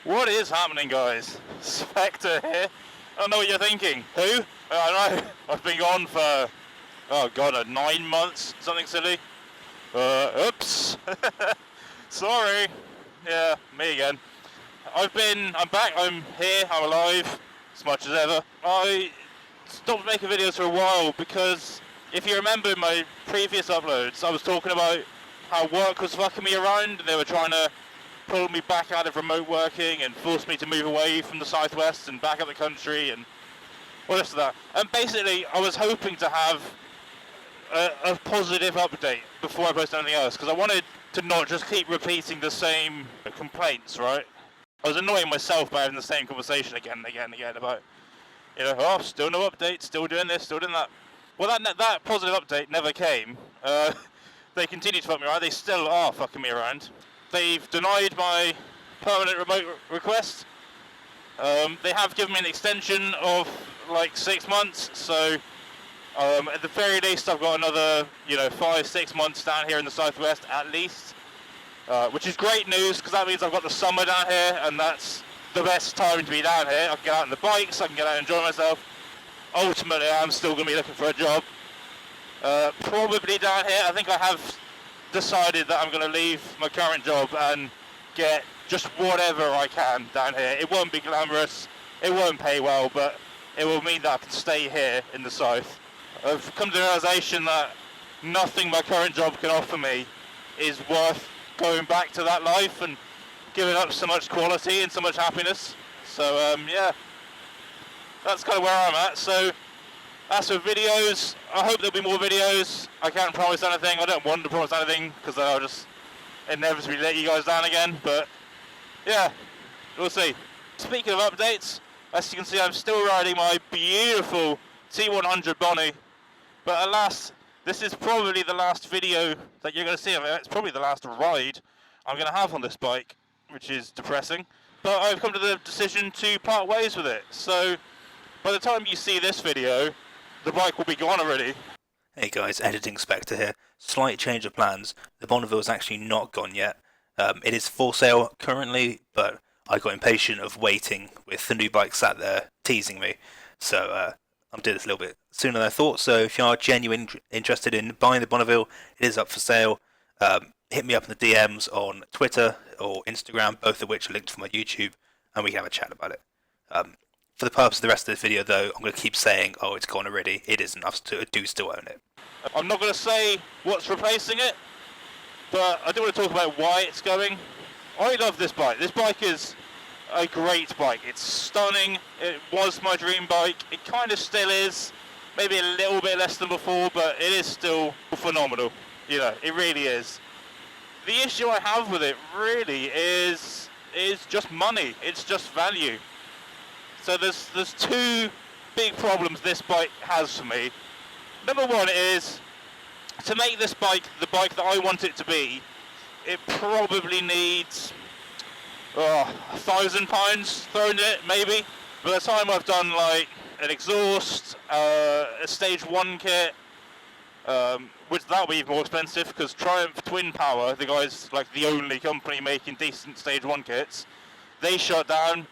What is happening, guys? Spectre here. I don't know what you're thinking. Who? I don't know. I've been gone for, oh god, 9 months, something silly. Oops. Sorry. Yeah, me again. I'm back, I'm here, I'm alive, as much as ever. I stopped making videos for a while because, if you remember in my previous uploads, I was talking about how work was fucking me around, and they were trying to pull me back out of remote working and force me to move away from the southwest and back up the country and all this of that. And basically, I was hoping to have a positive update before I post anything else, because I wanted to not just keep repeating the same complaints, right? I was annoying myself by having the same conversation again and again and again about, oh, still no update, still doing this, still doing that. Well, that positive update never came. They continue to fuck me around. They still are fucking me around. They've denied my permanent remote request. They have given me an extension of like 6 months, so at the very least I've got another 5-6 months down here in the southwest at least, which is great news because that means I've got the summer down here, and that's the best time to be down here. I can get out on the bikes, I can get out and enjoy myself. Ultimately I'm still going to be looking for a job, probably down here. I think I have decided that I'm going to leave my current job and get just whatever I can down here. It won't be glamorous, it won't pay well, but it will mean that I can stay here in the south. I've come to the realization that nothing my current job can offer me is worth going back to that life and giving up so much quality and so much happiness. So yeah, that's kind of where I'm at. So as for videos, I hope there'll be more videos. I can't promise anything. I don't want to promise anything because I'll just inevitably let you guys down again. But yeah, we'll see. Speaking of updates, as you can see, I'm still riding my beautiful T100 Bonnie. But alas, this is probably the last video that you're going to see of it. It's probably the last ride I'm going to have on this bike, which is depressing. But I've come to the decision to part ways with it. So by the time you see this video, the bike will be gone already. Hey guys, Editing Spectre here. Slight change of plans. The Bonneville is actually not gone yet. It is for sale currently, but I got impatient of waiting with the new bike sat there teasing me. So I'm doing this a little bit sooner than I thought. So if you are genuinely interested in buying the Bonneville, it is up for sale. Hit me up in the DMs on Twitter or Instagram, both of which are linked to my YouTube, and we can have a chat about it. For the purpose of the rest of this video though, I'm going to keep saying, oh, it's gone already. It isn't. I do still own it. I'm not going to say what's replacing it, but I do want to talk about why it's going. I love this bike. This bike is a great bike. It's stunning. It was my dream bike. It kind of still is. Maybe a little bit less than before, but it is still phenomenal. It really is. The issue I have with it really is just money. It's just value. So there's two big problems this bike has for me. Number one is, to make this bike the bike that I want it to be, it probably needs £1,000 thrown in it, maybe. By the time I've done like an exhaust, a stage 1 kit, which that'll be even more expensive because Triumph Twin Power, the guys like the only company making decent stage 1 kits, they shut down.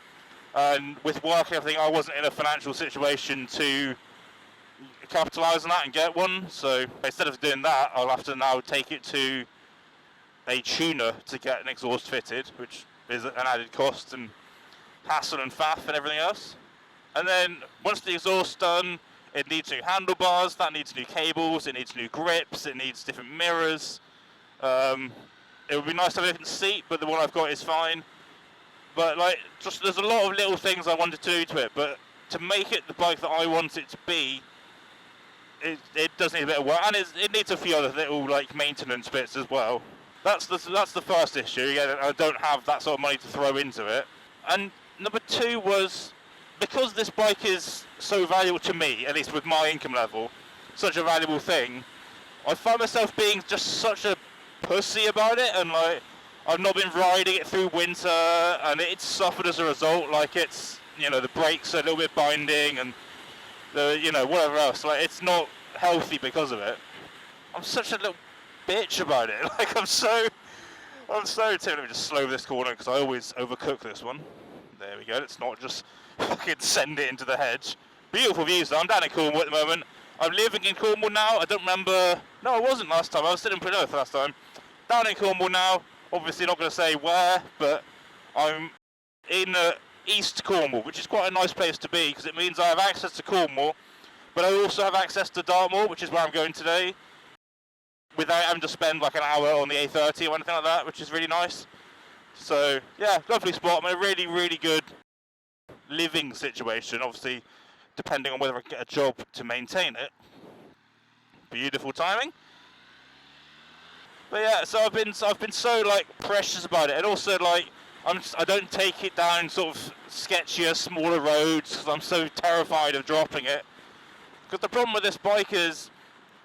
And with work and everything, I wasn't in a financial situation to capitalise on that and get one. So instead of doing that, I'll have to now take it to a tuner to get an exhaust fitted, which is an added cost and hassle and faff and everything else. And then once the exhaust's done, it needs new handlebars, that needs new cables, it needs new grips, it needs different mirrors. It would be nice to have a different seat, but the one I've got is fine. But there's a lot of little things I wanted to do to it, but to make it the bike that I want it to be, it does need a bit of work, and it needs a few other little maintenance bits as well. That's the first issue. Again, I don't have that sort of money to throw into it. And number two was, because this bike is so valuable to me, at least with my income level, such a valuable thing, I find myself being just such a pussy about it, and I've not been riding it through winter, and it's suffered as a result. It's, the brakes are a little bit binding, and the, whatever else. It's not healthy because of it. I'm such a little bitch about it. I'm so tempted. Let me just slow this corner because I always overcook this one. There we go. Let's not just fucking send it into the hedge. Beautiful views though. I'm down in Cornwall at the moment. I'm living in Cornwall now. I don't remember. No, I wasn't last time. I was still in Plymouth last time. Down in Cornwall now. Obviously not going to say where, but I'm in East Cornwall, which is quite a nice place to be because it means I have access to Cornwall, but I also have access to Dartmoor, which is where I'm going today, without having to spend like an hour on the A30 or anything like that, which is really nice. So yeah, lovely spot. I'm in a really, really good living situation, obviously depending on whether I get a job to maintain it. Beautiful timing. But yeah, so I've been so like precious about it, and also like I don't take it down sort of sketchier, smaller roads because I'm so terrified of dropping it. Because the problem with this bike is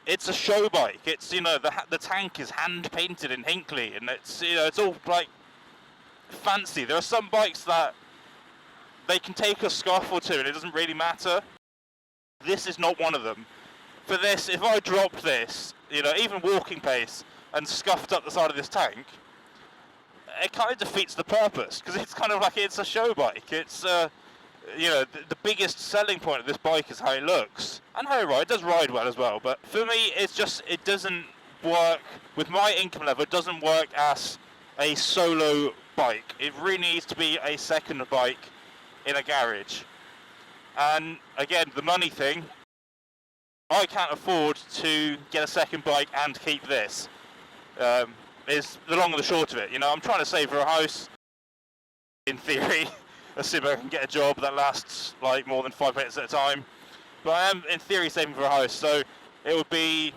it's a show bike. It's, you know, the tank is hand painted in Hinckley, and it's, you know, it's all like fancy. There are some bikes that they can take a scuff or two and it doesn't really matter. This is not one of them. For this, if I dropped this, you know, even walking pace, and scuffed up the side of this tank, it kind of defeats the purpose, because it's kind of like, it's a show bike. It's, you know, the biggest selling point of this bike is how it looks, and how it rides. It does ride well as well, but for me, it's just, it doesn't work, with my income level, it doesn't work as a solo bike. It really needs to be a second bike in a garage. And again, the money thing, I can't afford to get a second bike and keep this. Is the long and the short of it. You know, I'm trying to save for a house, in theory, assuming I can get a job that lasts like more than 5 minutes at a time. But I am, in theory, saving for a house, so it would be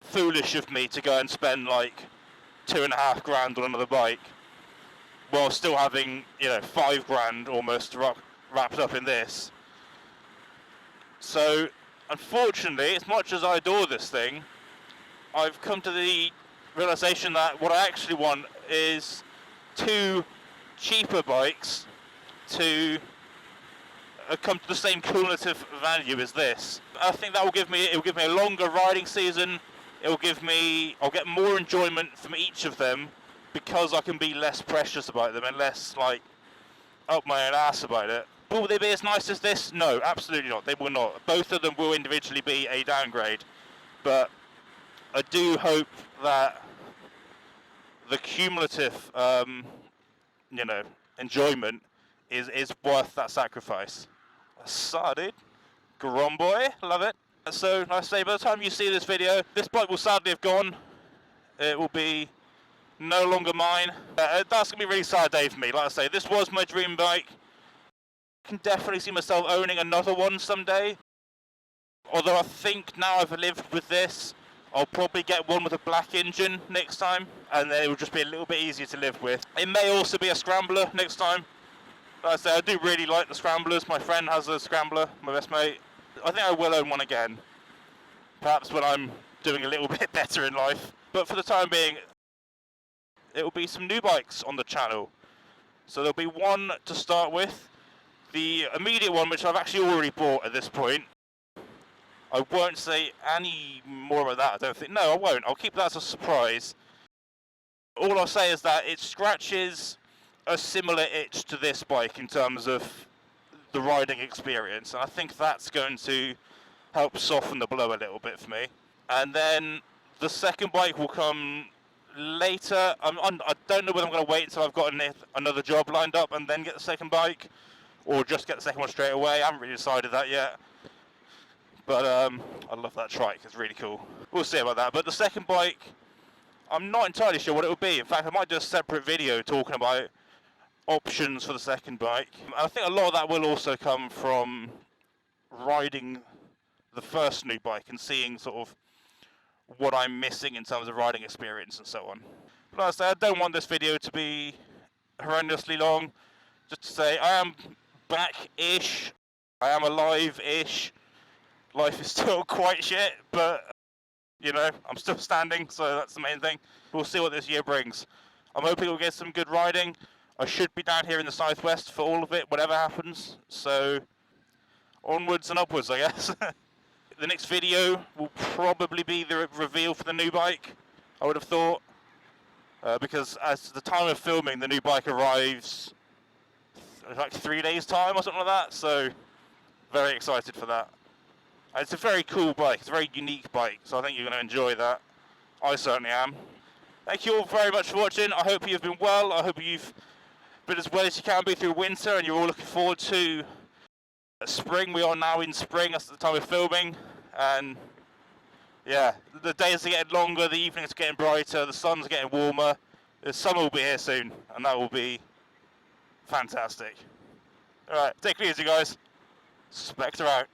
foolish of me to go and spend like $2.5 grand on another bike, while still having, you know, $5 grand almost wrapped up in this. So, unfortunately, as much as I adore this thing, I've come to the realization that what I actually want is 2 cheaper bikes to come to the same cumulative value as this. I think that will give me, a longer riding season. I'll get more enjoyment from each of them because I can be less precious about them and less like up my own ass about it. Will they be as nice as this? No, absolutely not. They will not. Both of them will individually be a downgrade, but I do hope that the cumulative, you know, enjoyment is worth that sacrifice. Dude. Grom boy, love it. So, like I say, by the time you see this video, this bike will sadly have gone. It will be no longer mine. That's going to be a really sad day for me. Like I say, this was my dream bike. I can definitely see myself owning another one someday. Although I think now I've lived with this, I'll probably get one with a black engine next time, and then it will just be a little bit easier to live with. It may also be a scrambler next time. Like I say, I do really like the scramblers. My friend has a scrambler, my best mate. I think I will own one again. Perhaps when I'm doing a little bit better in life. But for the time being, it will be some new bikes on the channel. So there'll be one to start with. The immediate one, which I've actually already bought at this point. I won't say any more about that, I don't think. No, I won't. I'll keep that as a surprise. All I'll say is that it scratches a similar itch to this bike in terms of the riding experience. And I think that's going to help soften the blow a little bit for me. And then the second bike will come later. I don't know whether I'm going to wait until I've got another job lined up and then get the second bike, or just get the second one straight away. I haven't really decided that yet. But I love that trike, it's really cool. We'll see about that. But the second bike, I'm not entirely sure what it will be. In fact, I might do a separate video talking about options for the second bike. I think a lot of that will also come from riding the first new bike and seeing sort of what I'm missing in terms of riding experience and so on. But like I say, I don't want this video to be horrendously long. Just to say, I am back-ish. I am alive-ish. Life is still quite shit, but, you know, I'm still standing, so that's the main thing. We'll see what this year brings. I'm hoping we'll get some good riding. I should be down here in the southwest for all of it, whatever happens. So, onwards and upwards, I guess. The next video will probably be the reveal for the new bike, I would have thought. because as the time of filming, the new bike arrives like 3 days time or something like that, so very excited for that. And it's a very cool bike, it's a very unique bike, so I think you're going to enjoy that. I certainly am. Thank you all very much for watching. I hope you've been well. I hope you've been as well as you can be through winter and you're all looking forward to spring. We are now in spring, that's the time of filming, and yeah, the days are getting longer, the evenings are getting brighter, the sun's getting warmer. The summer will be here soon, and that will be fantastic. Alright, take it easy guys. Spectre out.